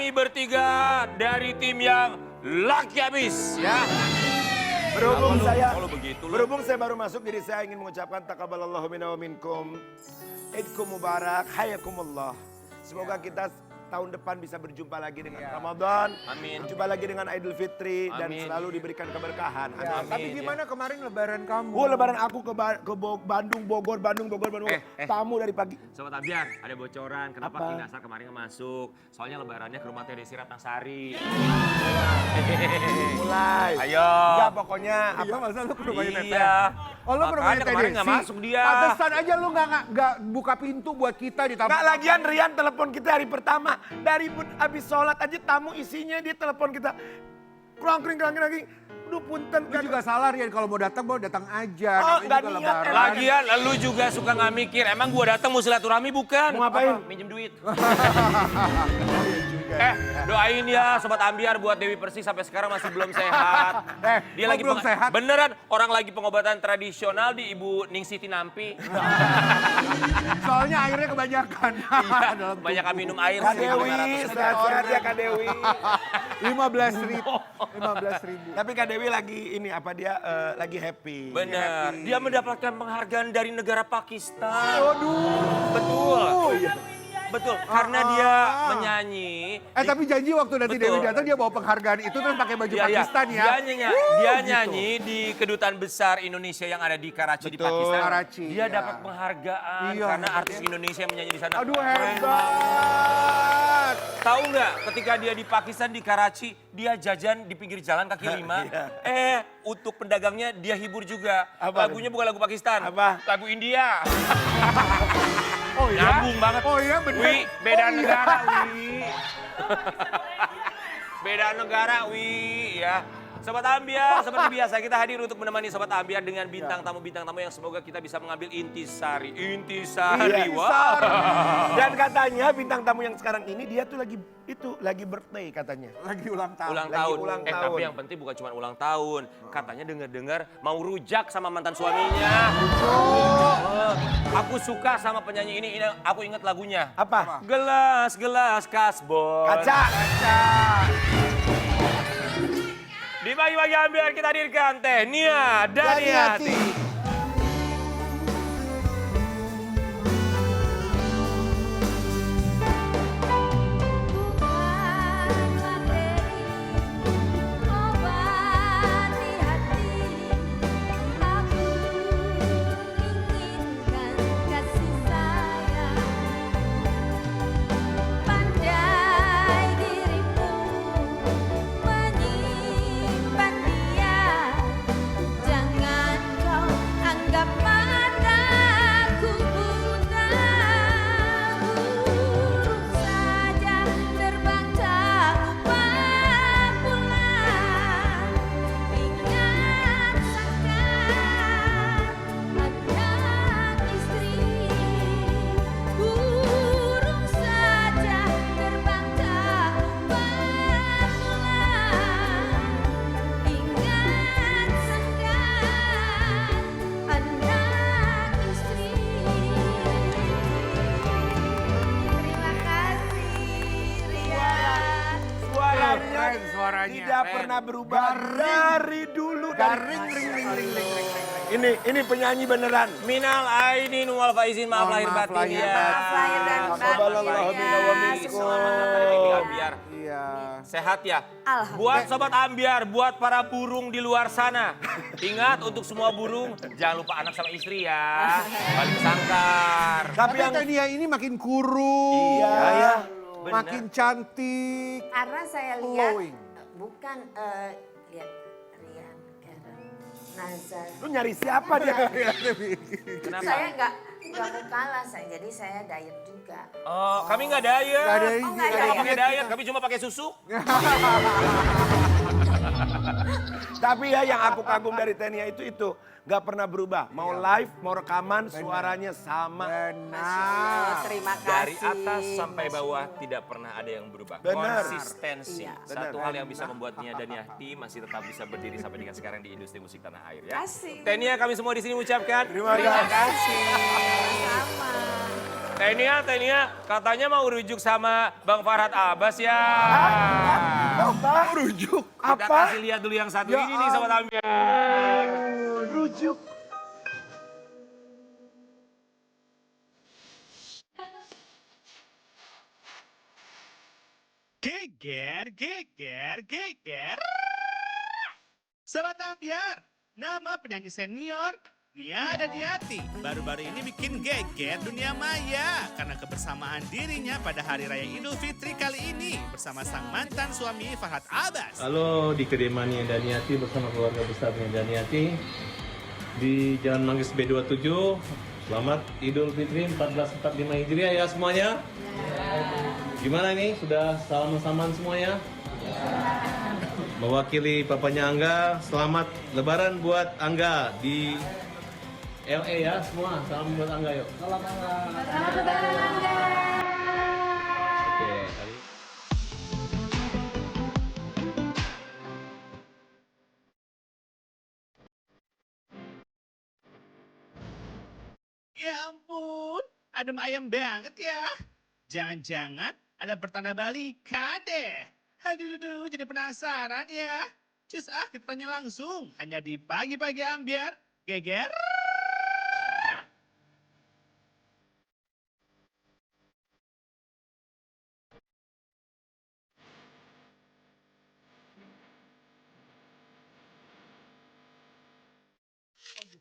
kami bertiga dari tim yang laki habis ya. Berhubung saya baru masuk, jadi saya ingin mengucapkan taqabbalallahu minna wa minkum. Idkum mubarak, hayakumullah. Semoga kita tahun depan bisa berjumpa lagi dengan Ramadan. Amin. Berjumpa lagi dengan Idul Fitri. Dan Amin. selalu diberikan keberkahan. Ya, Amin. tapi gimana kemarin lebaran kamu? Oh, lebaran aku ke Bandung, Bogor. Tamu dari pagi. Sobat Ambiar, ada bocoran kenapa Apa? King Nasar kemarin nggak masuk. Soalnya lebarannya ke rumah Teh Desi Ratnasari. Mulai. Ayo. Enggak, pokoknya Iya, masa lu ke rumahnya Teteh? Iya. Oh, lu ke rumahnya Makanya Teh kemarin Desi? nggak masuk dia. Pantesan aja lu nggak buka pintu buat kita di tamu. Nggak, lagian Rian telepon kita hari pertama. Dari abis sholat aja tamu isinya dia telepon kita. Kering. Aduh punten Lu kan. juga salah Rian, kalau mau datang aja. Oh, Namanya nggak juga niat, lebaran. Lagian lu juga suka nggak mikir, emang gua datang mau silaturahmi bukan? Mau ngapain? Apa? Minjem duit. Doain ya Sobat Ambiar buat Dewi Persik sampai sekarang masih belum sehat. Dia lagi belum sehat. Beneran, orang lagi pengobatan tradisional di Ibu Ningsiti Nampi. Soalnya airnya kebanyakan. Iya, Dalam banyak tubuh. minum air. Kak Dewi, 1.500. sehat-sehat ya Kak Dewi. 15.000. Tapi Kak Dewi lagi ini apa dia lagi happy. Benar, dia mendapatkan penghargaan dari negara Pakistan. Waduh. Betul. Oh iya. Betul, karena dia menyanyi. Tapi janji waktu nanti Betul. Dewi datang dia bawa penghargaan itu terus pakai baju Iya, iya. Pakistan ya. Dia Gitu. nyanyi di kedutaan besar Indonesia yang ada di Karachi di Betul. Pakistan. Karachi, Dia iya. dapat penghargaan Iya, karena artis Indonesia yang menyanyi di sana. Aduh, Keren hebat. Tahu nggak ketika dia di Pakistan di Karachi, dia jajan di pinggir jalan kaki lima. Untuk pedagangnya dia hibur juga. Apa? Lagunya bukan lagu Pakistan, Apa? lagu India. Oh iya? Nyambung banget. Oh iya bener. Wi, beda Oh iya. negara, Wi. Beda negara, Wi, ya. Sobat Ambiar, seperti biasa kita hadir untuk menemani Sobat Ambiar dengan bintang tamu yang semoga kita bisa mengambil intisari. Iya. Wah. Dan katanya bintang tamu yang sekarang ini dia tuh lagi birthday katanya. Lagi ulang tahun. Ulang Lagi tahun. ulang tahun. Tapi yang penting bukan cuma ulang tahun. Katanya dengar-dengar mau rujak sama mantan suaminya. Aku suka sama penyanyi ini aku ingat lagunya. Apa? Gelas kasbon. Kaca. Di pagi-pagi Ambiar kita hadirkan Teh Nia Daniati. Keren suaranya. Tidak pernah berubah dari dulu. Garing, ring. Ini penyanyi beneran. Minal aidin wal faizin, maaf Mohon lahir maaf batin lahir ya. batin. Maaf lahir dan batin. Taqabbalallahu minna wa minkum. Selamat datang di Pagi Ambiar. Iya. Sehat ya? Alhamdulillah. Buat Sobat Ambiar, buat para burung di luar sana. Ingat untuk semua burung, jangan lupa anak sama istri ya. Balik sangkar. Tapi Tania ini makin kurus. Iya ya. Bener. Makin cantik. Karena saya lihat Glowing. bukan lihat Rian Karen Nazar. Lu nyari siapa dia? Kenapa? Saya nggak mau kalah jadi saya diet juga. Oh, kami nggak diet. Nggak ada Oh, nggak Kami diet. nggak pakai diet, kami cuma pakai susu. Tapi ya yang aku kagum dari Tania itu nggak pernah berubah. Mau live, mau rekaman, suaranya sama. Benar. Terima kasih. Dari atas sampai bawah tidak pernah ada yang berubah. Benar. Konsistensi. Iya. Satu Benar. hal yang bisa membuatnya Daniati masih tetap bisa berdiri sampai dengan sekarang di industri musik tanah air ya. Kasih. Tenia kami semua di sini mengucapkan Terima kasih. kasih. Sama. Tenia, katanya mau rujuk sama Bang Farhad Abbas ya. Apa? Rujuk. Kita Apa? kasih lihat dulu yang satu Ya ini nih Sobat Ambiar. Rujuk. Geger, geger, geger. Sobat Ambiar, nama penyanyi senior Nia Daniati baru-baru ini bikin geger dunia maya karena kebersamaan dirinya pada Hari Raya Idul Fitri kali ini bersama sang mantan suami Farhad Abbas. Halo, di kediaman Nia Daniati bersama keluarga besar Nia Daniati di Jalan Manggis B27. Selamat Idul Fitri 1445 Hijriah ya semuanya. Gimana nih? Sudah salaman-salaman semuanya? Mewakili papanya Angga, selamat Lebaran buat Angga di LA ya semua. Salam buat Angga yuk. Selamat Lebaran Angga. Oke, tadi. Ya ampun, adem ayam banget ya. Jangan-jangan ada pertanda balikan deh. Aduh, jadi penasaran ya. Cus kita tanya langsung. Hanya di Pagi-Pagi Ambiar. Geger.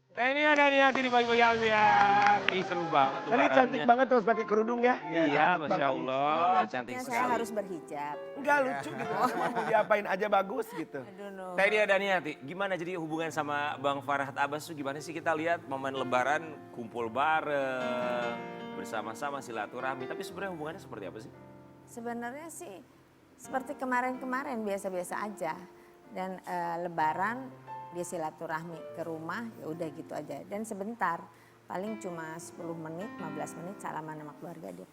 Tenia Daniati di Pagi-Pagi Ambiar. Ih, seru banget tuh Tadi barangnya. cantik banget terus pakai kerudung ya. Iya, Masya Allah. Cantik Ya, saya sekali. harus berhijab. Enggak lucu gitu. Mau diapain aja bagus gitu. Aduh, no. Tenia Daniati, gimana jadi hubungan sama Bang Farhad Abbas tuh gimana sih? Kita lihat momen Lebaran kumpul bareng, bersama-sama silaturahmi. Tapi sebenarnya hubungannya seperti apa sih? Sebenarnya sih seperti kemarin-kemarin biasa-biasa aja. Dan Lebaran dia silaturahmi ke rumah, ya udah gitu aja. Dan sebentar, paling cuma 10 menit, 15 menit salaman sama keluarga dia.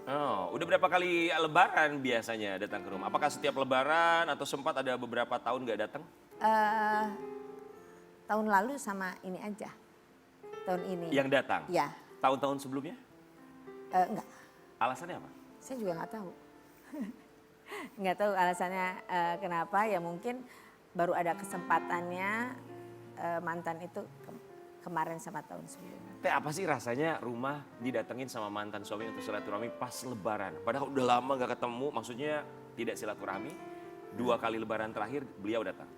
Oh, udah berapa kali Lebaran biasanya datang ke rumah? Apakah setiap Lebaran atau sempat ada beberapa tahun nggak datang? Tahun lalu sama ini aja. Tahun ini. Yang datang? Ya, Tahun-tahun sebelumnya? enggak. Alasannya apa? Saya juga nggak tahu. Nggak tahu alasannya kenapa, ya mungkin baru ada kesempatannya mantan itu kemarin sama tahun sebelumnya. Teh, apa sih rasanya rumah didatengin sama mantan suami untuk silaturahmi pas Lebaran? Padahal udah lama gak ketemu, maksudnya tidak silaturahmi. 2 kali Lebaran terakhir beliau datang.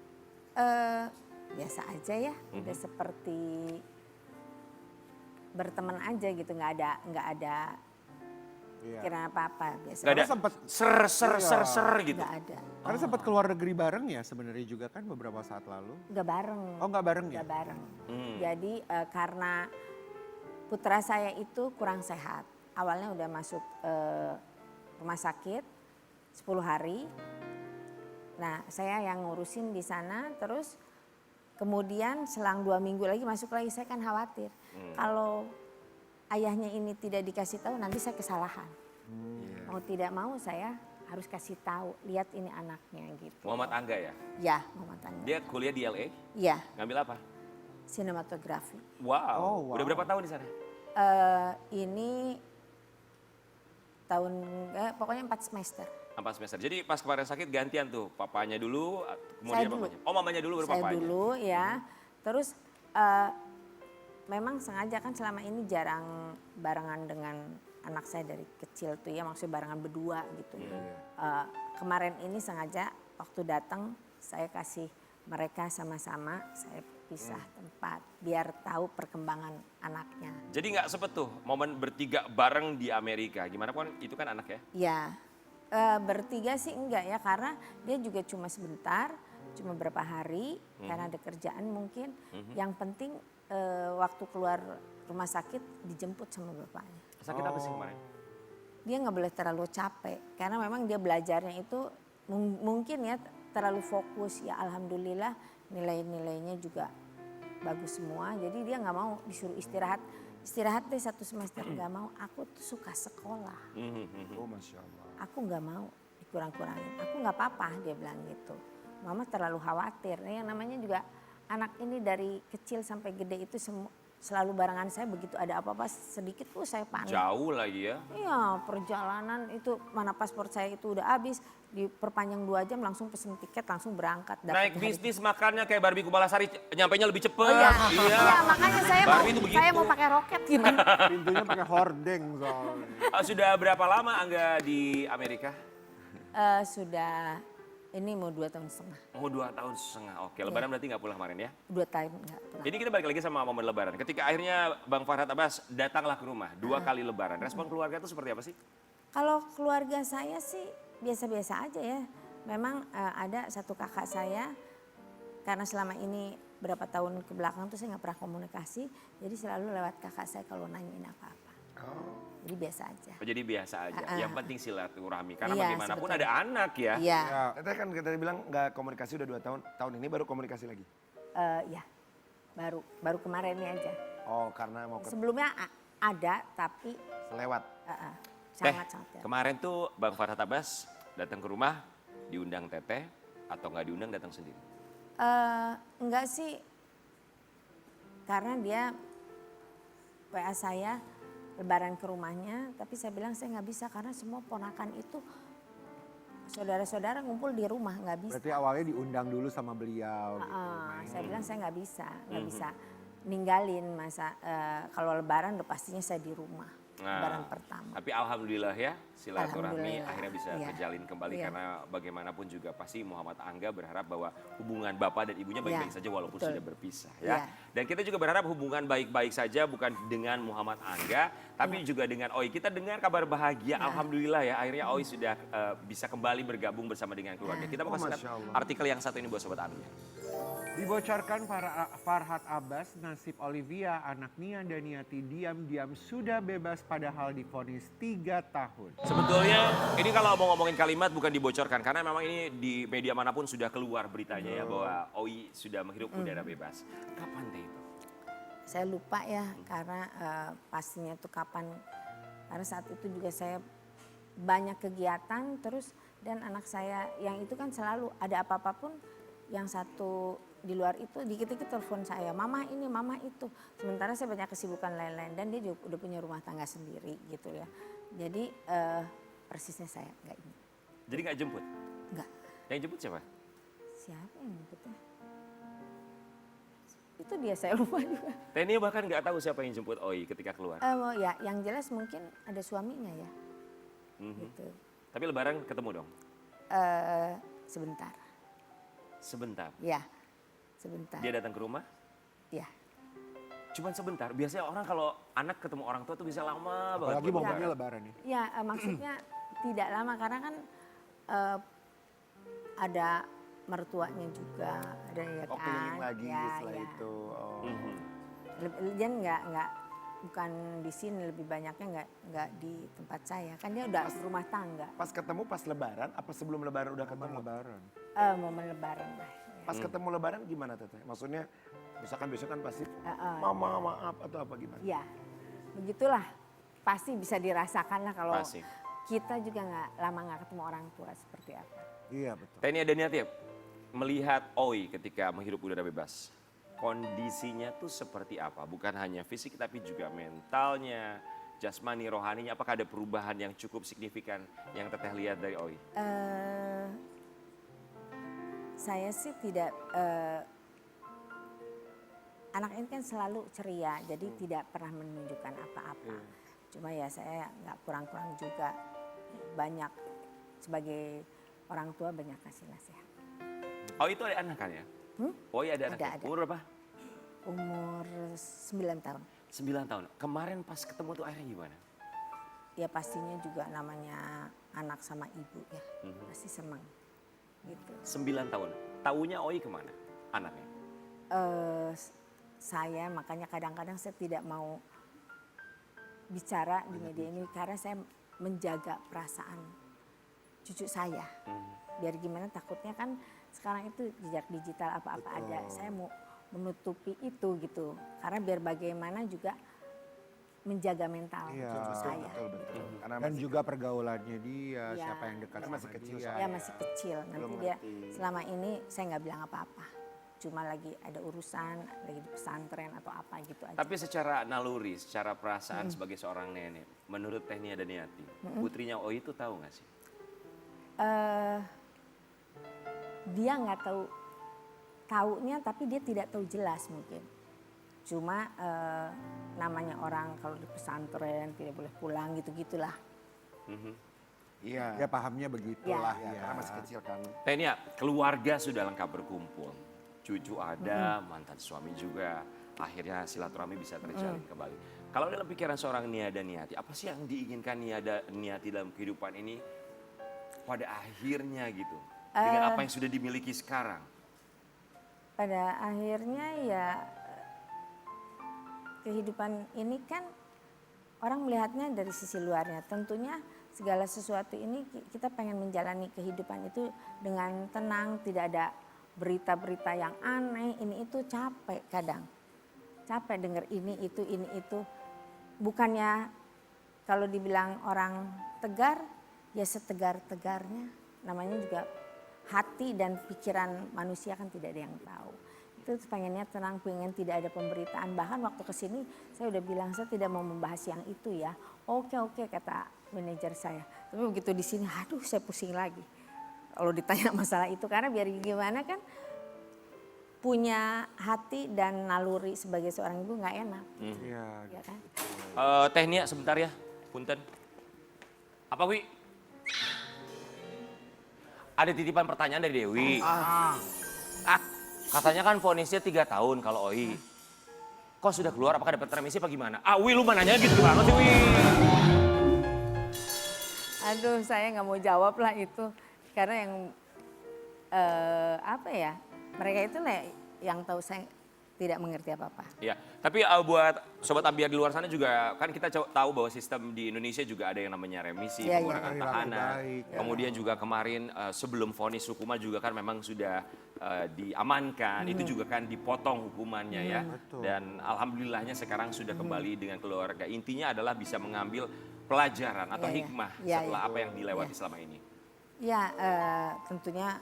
Biasa aja ya, udah seperti berteman aja gitu, nggak ada kira apa-apa biasa. Gak ada sempat ser gitu. Nggak ada, karena sempat keluar negeri bareng ya sebenarnya juga kan beberapa saat lalu. nggak bareng. Oh nggak bareng ya? Nggak bareng. Jadi karena putra saya itu kurang sehat. Awalnya udah masuk rumah sakit 10 hari. Nah saya yang ngurusin di sana, terus kemudian selang 2 minggu lagi masuk lagi. Saya kan khawatir kalau ayahnya ini tidak dikasih tahu nanti saya kesalahan. Mau tidak mau saya harus kasih tahu, lihat ini anaknya gitu. Muhammad Angga ya? Ya, Muhammad Angga. Dia kuliah di LA, Ya, ngambil apa? sinematografi. Wow, Oh, wow. udah berapa tahun di sana? Ini tahun pokoknya 4 semester. 4 semester. Jadi pas kemarin sakit gantian tuh, papanya dulu, kemudian Saya dulu. mamanya. Oh, mamanya dulu baru Saya papanya. dulu ya. Terus memang sengaja kan selama ini jarang barengan dengan anak saya dari kecil tuh ya, maksudnya barengan berdua gitu. Kemarin ini sengaja waktu datang saya kasih mereka sama-sama, saya pisah tempat biar tahu perkembangan anaknya. Jadi nggak sempet tuh momen bertiga bareng di Amerika. Gimana pun itu kan anak ya? Ya, bertiga sih enggak ya, karena dia juga cuma sebentar, cuma berapa hari karena ada kerjaan mungkin. Yang penting waktu keluar rumah sakit dijemput sama bapaknya. Sakit apa sih kemarin? Dia nggak boleh terlalu capek karena memang dia belajarnya itu mungkin ya terlalu fokus, ya alhamdulillah nilai-nilainya juga bagus semua. Jadi dia nggak mau disuruh istirahat deh 1 semester, nggak mau. Aku tuh suka sekolah. Oh Masya Allah. Aku nggak mau dikurang-kurangin. Aku nggak apa-apa, dia bilang gitu. Mama terlalu khawatir. Nah, yang namanya juga anak ini dari kecil sampai gede itu selalu barengan saya, begitu ada apa-apa sedikit tuh saya panik. Jauh lagi ya. Iya, perjalanan itu mana paspor saya itu udah habis, diperpanjang 2 jam langsung pesen tiket langsung berangkat. dapat Naik hari bisnis makannya kayak Barbie Kumalasari, nyampainya lebih cepet. Oh iya, iya makanya Barbie itu saya begitu. mau pakai roket gimana? Pintunya pakai hordeng soalnya. Sudah berapa lama Angga di Amerika? Sudah ini mau 2 tahun setengah. Mau 2 tahun setengah. Oke, Lebaran berarti nggak pulang kemarin ya? 2 tahun enggak pulang. Jadi kita balik lagi sama momen Lebaran. Ketika akhirnya Bang Farhat Abbas datanglah ke rumah 2 kali Lebaran. Respon keluarga itu seperti apa sih? Kalau keluarga saya sih biasa-biasa aja ya. Memang ada satu kakak saya, karena selama ini berapa tahun ke belakang tuh saya nggak pernah komunikasi, jadi selalu lewat kakak saya kalau nanyain apa-apa. Jadi biasa aja. Oh, jadi biasa aja. Yang penting silaturahmi. Karena Iya, bagaimanapun sebetulnya. ada anak ya. Iya, Teteh kan kita bilang nggak komunikasi udah 2 tahun. Tahun ini baru komunikasi lagi. ya baru kemarin ini aja. Oh karena mau Sebelumnya ada tapi selewat. sangat-sangat. Kemarin tuh Bang Farhat Abbas datang ke rumah, diundang Teteh atau nggak diundang datang sendiri? Enggak sih, karena dia WA saya Lebaran ke rumahnya, tapi saya bilang saya nggak bisa karena semua ponakan itu saudara-saudara ngumpul di rumah, nggak bisa. Berarti awalnya diundang dulu sama beliau. Gitu. Saya bilang saya nggak bisa ninggalin masa kalau Lebaran udah pastinya saya di rumah. Lebaran pertama. Tapi alhamdulillah ya silaturahmi Alhamdulillah, akhirnya bisa iya. terjalin kembali Iya. karena bagaimanapun juga pasti Muhammad Angga berharap bahwa hubungan bapak dan ibunya baik-baik Iya, saja walaupun betul. sudah berpisah ya. Iya. Dan kita juga berharap hubungan baik-baik saja bukan dengan Muhammad Angga tapi juga dengan Oi. Kita dengar kabar bahagia alhamdulillah ya akhirnya Oi sudah bisa kembali bergabung bersama dengan keluarga. Kita mau Oh, kasih Masya Allah. artikel yang satu ini buat sobat Army. Dibocorkan Farhat Abbas, nasib Olivia, anak Nia Daniati diam-diam sudah bebas padahal divonis 3 tahun. Sebetulnya ini kalau mau ngomongin kalimat bukan dibocorkan karena memang ini di media manapun sudah keluar beritanya ya bahwa Oi sudah menghirup udara bebas. Kapan teh itu? Saya lupa ya karena pastinya tuh kapan. Karena saat itu juga saya banyak kegiatan terus dan anak saya yang itu kan selalu ada apa-apa pun yang satu di luar itu dikit-dikit telepon saya, mama ini, mama itu. Sementara saya banyak kesibukan lain-lain dan dia juga udah punya rumah tangga sendiri gitu ya. Jadi persisnya saya nggak ini. Jadi nggak jemput? Nggak. Yang jemput siapa? Siapa yang jemputnya? Itu dia saya lupa juga. Teni bahkan nggak tahu siapa yang jemput Oi ketika keluar. Ya yang jelas mungkin ada suaminya ya. Gitu. Tapi Lebaran ketemu dong? Sebentar. Sebentar. Ya, sebentar. Dia datang ke rumah? Ya. Cuman sebentar. Biasanya orang kalau anak ketemu orang tua tuh bisa lama banget. Apalagi buat momennya Lebaran. Lebaran ya. Ya, maksudnya tidak lama karena kan ada mertuanya juga, ada ya Oh kan. keliling lagi Ya, setelah ya. itu. Oh. Dia nggak bukan di sini, lebih banyaknya nggak di tempat saya. Kan dia udah rumah tangga. Pas ketemu pas Lebaran apa sebelum Lebaran udah ketemu? Lebaran. Momen Lebaran lah. Ya. Pas ketemu Lebaran gimana Teteh? Maksudnya misalkan besok kan pasti mama maaf atau apa gimana? Ya, begitulah. Pasti bisa dirasakan lah kalau Pasti. kita juga lama nggak ketemu orang tua seperti apa. Iya betul. Teni ada niatnya melihat Oi ketika menghirup udara bebas. Kondisinya tuh seperti apa? Bukan hanya fisik tapi juga mentalnya, jasmani, rohaninya. Apakah ada perubahan yang cukup signifikan yang Teteh lihat dari Oi? Saya sih tidak, anak ini kan selalu ceria, jadi tidak pernah menunjukkan apa-apa. Cuma ya saya nggak kurang-kurang juga banyak sebagai orang tua banyak kasih nasihat. Oi itu ada anak kan ya? Oi ada anak. Ada. Umur berapa? Umur 9 tahun. 9 tahun. Kemarin pas ketemu tuh akhirnya gimana? Ya pastinya juga namanya anak sama ibu ya, pasti senang gitu. 9 tahun. Taunya Oi kemana? Anaknya? Saya makanya kadang-kadang saya tidak mau bicara di media ini karena saya menjaga perasaan cucu saya. Biar gimana takutnya kan sekarang itu jejak digital apa-apa ada. Saya mau menutupi itu gitu. Karena biar bagaimana juga menjaga mental cucu saya. Betul. Karena Dan masih juga pergaulannya dia, Iya. siapa yang dekat Karena sama masih kecil dia. soalnya. Ya masih kecil. Nanti Belum dia ngerti. selama ini saya nggak bilang apa-apa. cuma lagi ada urusan, lagi di pesantren atau apa gitu aja. Tapi secara naluri, secara perasaan sebagai seorang nenek, menurut Teh Nia Daniati, putrinya Oi itu tahu nggak sih? Dia nggak taunya, tapi dia tidak tahu jelas mungkin. Cuma namanya orang kalau di pesantren tidak boleh pulang gitu-gitulah. Iya. Ya pahamnya begitulah Ya, ya. karena masih kecil kan. Teh Nia, keluarga sudah lengkap berkumpul. Cucu ada, mantan suami juga. Akhirnya silaturahmi bisa terjalin kembali. Kalau dalam pikiran seorang Nia Daniati, apa sih yang diinginkan Nia Daniati dalam kehidupan ini pada akhirnya gitu? Dengan apa yang sudah dimiliki sekarang? Pada akhirnya ya kehidupan ini kan orang melihatnya dari sisi luarnya. Tentunya segala sesuatu ini kita pengen menjalani kehidupan itu dengan tenang, tidak ada berita-berita yang aneh, ini itu capek kadang. Capek dengar ini itu. Bukannya kalau dibilang orang tegar, ya setegar-tegarnya. Namanya juga hati dan pikiran manusia kan tidak ada yang tahu. Itu pengennya tenang, pengen tidak ada pemberitaan. Bahkan waktu kesini saya udah bilang saya tidak mau membahas yang itu ya. Oke kata manajer saya. Tapi begitu di sini, aduh saya pusing lagi. Kalau ditanya masalah itu, karena biar gimana kan punya hati dan naluri sebagai seorang ibu nggak enak. Iya. Ya kan? Teh Nia sebentar ya, punten. Apa Wi? Ada titipan pertanyaan dari Dewi. Katanya kan vonisnya 3 tahun kalau Oi. Kok sudah keluar, apakah dapat remisi apa gimana? Wi lu nanya gitu banget sih Wi. Aduh saya nggak mau jawab lah itu. Karena yang apa ya, mereka itu lah yang tahu, saya tidak mengerti apa-apa. Ya, tapi buat sobat ambiar di luar sana juga kan kita tahu bahwa sistem di Indonesia juga ada yang namanya remisi, Iya, pengurangan iya. tahanan. Baik, ya. Kemudian juga kemarin sebelum vonis hukuman juga kan memang sudah diamankan, itu juga kan dipotong hukumannya ya. betul. Dan alhamdulillahnya sekarang sudah kembali dengan keluarga. Intinya adalah bisa mengambil pelajaran atau Iya, iya. hikmah Iya, setelah iya. apa yang dilewati Iya. selama ini. Ya tentunya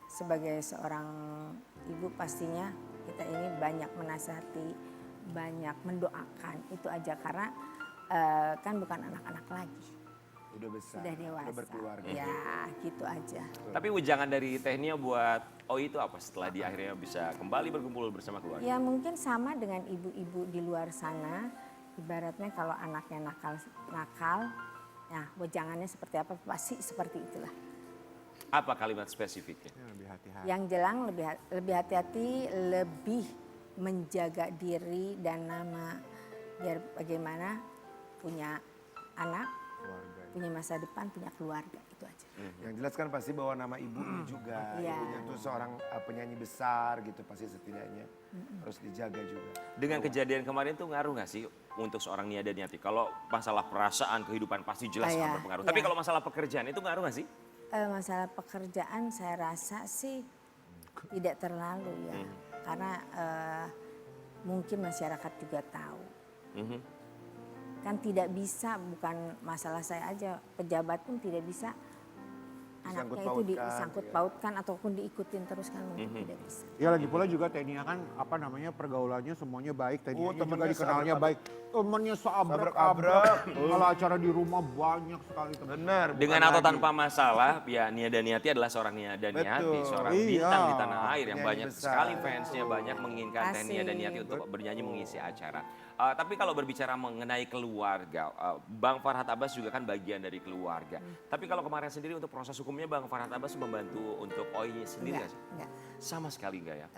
sebagai seorang ibu pastinya kita ini banyak menasihati, banyak mendoakan, itu aja karena kan bukan anak-anak lagi, Udah besar. sudah dewasa. Udah berkeluarga. Ya gitu aja. Tapi wejangan dari Teh Nia buat Oi itu apa setelah di akhirnya bisa kembali berkumpul bersama keluarga? Ya mungkin sama dengan ibu-ibu di luar sana, ibaratnya kalau anaknya nakal, nah wejangannya seperti apa, pasti seperti itulah. Apa kalimat spesifiknya? Ya, lebih hati-hati. Yang jelang lebih hati-hati, lebih menjaga diri dan nama, biar bagaimana punya anak, Keluarga. punya masa depan, punya keluarga, itu aja. Yang jelas kan pasti bawa nama ibunya juga. Iya. Ibunya tuh seorang penyanyi besar gitu, pasti setidaknya harus dijaga juga. Dengan kejadian kemarin tuh ngaruh nggak sih untuk seorang Nia Daniati? Kalau masalah perasaan, kehidupan pasti jelas Iya, akan berpengaruh. iya. Tapi kalau masalah pekerjaan itu ngaruh nggak sih? Masalah pekerjaan saya rasa sih tidak terlalu ya, karena mungkin masyarakat juga tahu. Mhm. Kan tidak bisa, bukan masalah saya aja, pejabat pun tidak bisa anaknya itu disangkut pautkan ataupun diikutin terus kan mungkin tidak bisa. Ya lagi pula juga Tenia kan apa namanya pergaulannya semuanya baik. Tenia juga temennya dikenalnya baik. Temennya Seabrek-abrek. seabrek-abrek. Kalau acara di rumah banyak sekali teman. Benar. Dengan bukan atau lagi. tanpa masalah, ya Nia Daniati adalah seorang Nia Daniati, Betul. seorang Iya. bintang di tanah air yang Penyanyi banyak besar. sekali fansnya, banyak menginginkan Teh Nia Asik. Daniati untuk bernyanyi mengisi acara. Tapi kalau berbicara mengenai keluarga, Bang Farhat Abbas juga kan bagian dari keluarga. Tapi kalau kemarin sendiri untuk proses hukumnya Bang Farhat Abbas membantu untuk Oi sendiri nggak sih? Enggak, Sama sekali enggak ya?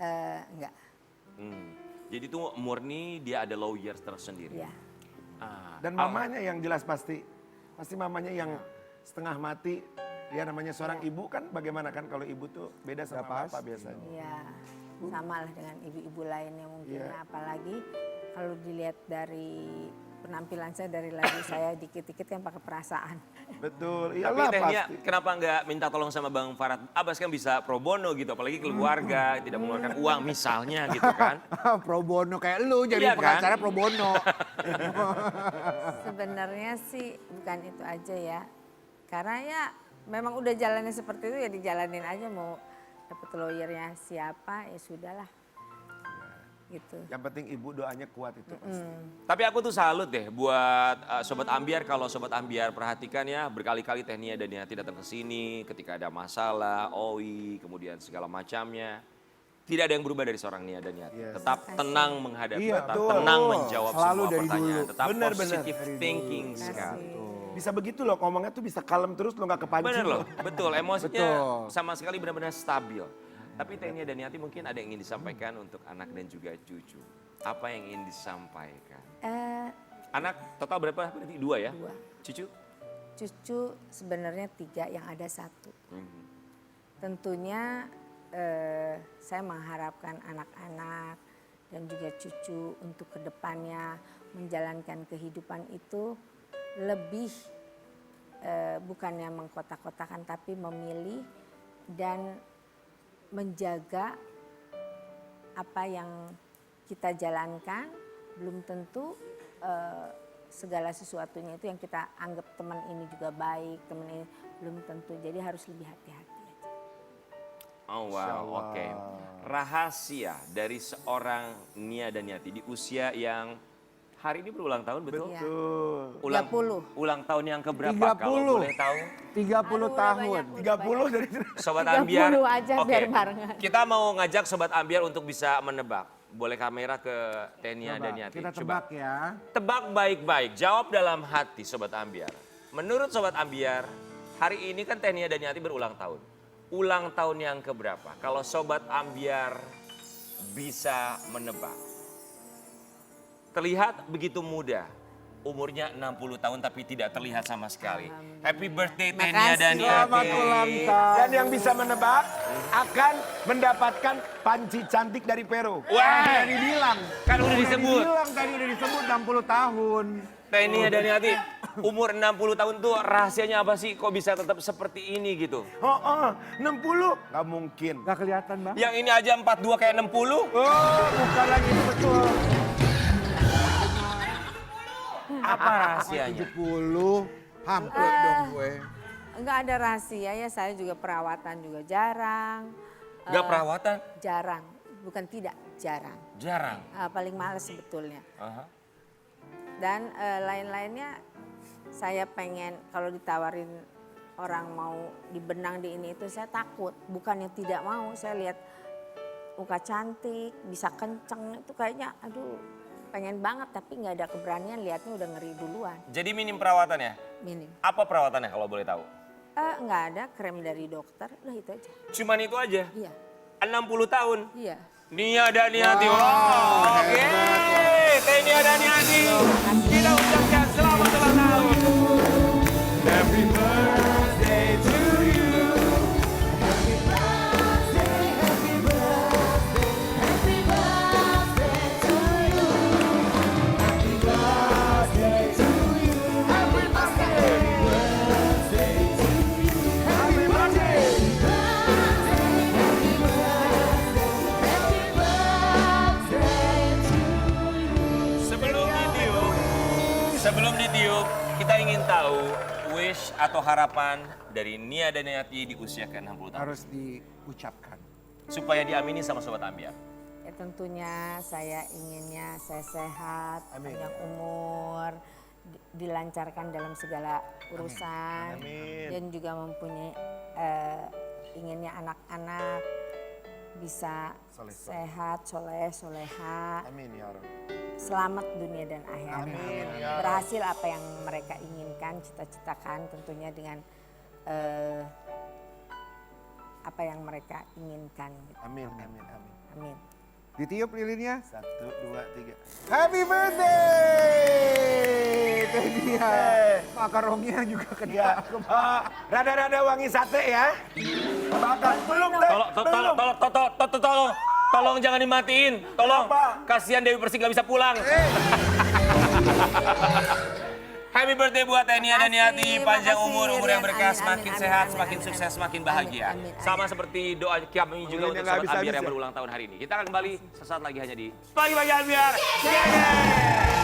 enggak, Jadi itu murni dia ada lawyers tersendiri. ya. Dan mamanya yang jelas pasti mamanya yang setengah mati. Dia namanya seorang ibu kan, bagaimana kan kalau ibu tuh beda sama bapak biasanya. Iya, sama lah dengan ibu-ibu lainnya mungkin. Iya. Apalagi kalau dilihat dari penampilan saya, dari lagu saya dikit-dikit kan pakai perasaan. Betul, Tapi iyalah Teh Nia, pasti. kenapa nggak minta tolong sama Bang Farhat Abbas, kan bisa pro bono gitu, apalagi keluarga, tidak mengeluarkan uang misalnya gitu kan. Pro bono kayak lu jadi Iya kan? pengacara pro bono. Sebenarnya sih bukan itu aja ya. Karena ya memang udah jalannya seperti itu ya dijalanin aja, mau dapat lawyernya siapa ya sudahlah. Gitu. Yang penting ibu doanya kuat itu pasti. Tapi aku tuh salut deh buat Sobat Ambiar. Kalau Sobat Ambiar perhatikan ya, berkali-kali Teh Nia dan Niati datang ke sini ketika ada masalah, OI, kemudian segala macamnya. Tidak ada yang berubah dari seorang Nia dan Niati. Yes. Tetap tenang menghadapi, Iya, tetap betul. tenang menjawab Selalu semua dari pertanyaan. dulu. Tetap Benar, positive benar. thinking sekali. Bisa begitu loh, ngomongnya tuh bisa kalem terus lo gak kepancing. Bener loh, betul. Emosinya Betul. sama sekali benar-benar stabil. Tapi Teh Nia dan Niati mungkin ada yang ingin disampaikan untuk anak dan juga cucu. Apa yang ingin disampaikan? Anak total berapa? Berarti 2 ya? 2. Cucu? Cucu sebenarnya 3, yang ada 1. Tentunya saya mengharapkan anak-anak dan juga cucu untuk kedepannya menjalankan kehidupan itu lebih bukannya mengkotak-kotakan tapi memilih dan menjaga apa yang kita jalankan. Belum tentu segala sesuatunya itu yang kita anggap teman ini juga baik, teman ini belum tentu. Jadi harus lebih hati-hati aja. Oh wow, oke. Rahasia dari seorang Nia dan Niati di usia yang hari ini berulang tahun, betul? Iya. Ulang, 30. ulang tahun yang keberapa kalau boleh tahu? 30 tahun. 30 dari Sobat 30 Ambiar, aja oke. biar barengan. Kita mau ngajak Sobat Ambiar untuk bisa menebak. Boleh kamera ke Teh Nia dan Niati. Kita Coba tebak ya. tebak baik-baik, jawab dalam hati Sobat Ambiar. Menurut Sobat Ambiar, hari ini kan Teh Nia dan Niati berulang tahun. Ulang tahun yang keberapa? Kalau Sobat Ambiar bisa menebak. Terlihat begitu muda. Umurnya 60 tahun tapi tidak terlihat sama sekali. Happy birthday Teh Nia dan Selamat Niati. ulang tahun. Dan yang bisa menebak akan mendapatkan panci cantik dari Peru. Wah, Dibilang. kan udah disebut. Dibilang tadi udah disebut 60 tahun. Teh Nia dan Niati, umur 60 tahun tuh rahasianya apa sih? Kok bisa tetap seperti ini gitu? Oh, 60? Gak mungkin. Gak kelihatan bang? Yang ini aja 42 kayak 60? Oh bukan lagi itu betul. Apa rahasianya? 70. Hampir dong gue. Enggak ada rahasia ya, saya juga perawatan juga jarang. Gak perawatan? Jarang, bukan tidak, jarang. Jarang. Paling males sebetulnya. Aha. Dan lain-lainnya saya pengen kalau ditawarin orang mau dibenang di ini itu saya takut. Bukannya tidak mau, saya lihat muka cantik, bisa kenceng itu kayaknya aduh pengen banget tapi nggak ada keberanian, lihatnya udah ngeri duluan. Jadi minim perawatan ya? Minim. Apa perawatannya kalau boleh tahu? Nggak ada, krem dari dokter, udah itu aja. Cuman itu aja? Iya, 60 tahun? iya. Nia dan Niati. Wow, oke. Teh Nia dan Niati. Kita ucapkan selamat ulang tahun. Happy birthday to you. Happy birthday to you. Happy birthday to you. Happy birthday. Happy birthday. Happy birthday to you. Sebelum ditiup, kita ingin tahu wish atau harapan dari Nia dan Niati di usia ke-60 tahun. Harus diucapkan. Supaya diamini sama Sobat Ambiar. Ya tentunya saya inginnya saya sehat, Amin. panjang umur, dilancarkan dalam segala urusan. Amin. Dan juga mempunyai inginnya anak-anak bisa Soleh. sehat, soleha, Amin ya Rabbi. selamat dunia dan akhirat. Amin, ya. Berhasil apa yang mereka inginkan, cita-citakan tentunya dengan apa yang mereka inginkan. Gitu. Amin, amin, amin. Amin. Ditiup lilinnya. 1, 2, 3. Happy birthday! Teh Nia. Makarongnya juga Ya, kena. rada-rada wangi sate ya. Bakal belum teh. Tolong jangan dimatiin. Tolong. Kenapa? Kasihan Dewi Persik nggak bisa pulang. Happy birthday buat Teh Nia dan Niati. Panjang Makasih, umur yang Rian. berkah, Amin, semakin amin, sehat, amin, semakin amin, sukses, amin. semakin Amin, bahagia. amin, amin. Sama seperti doa kami juga Mulai untuk nggak Sobat Ambiar habis-habis yang ya? berulang tahun hari ini. Kita akan kembali sesaat lagi hanya di Pagi-Pagi Ambiar. Yeah.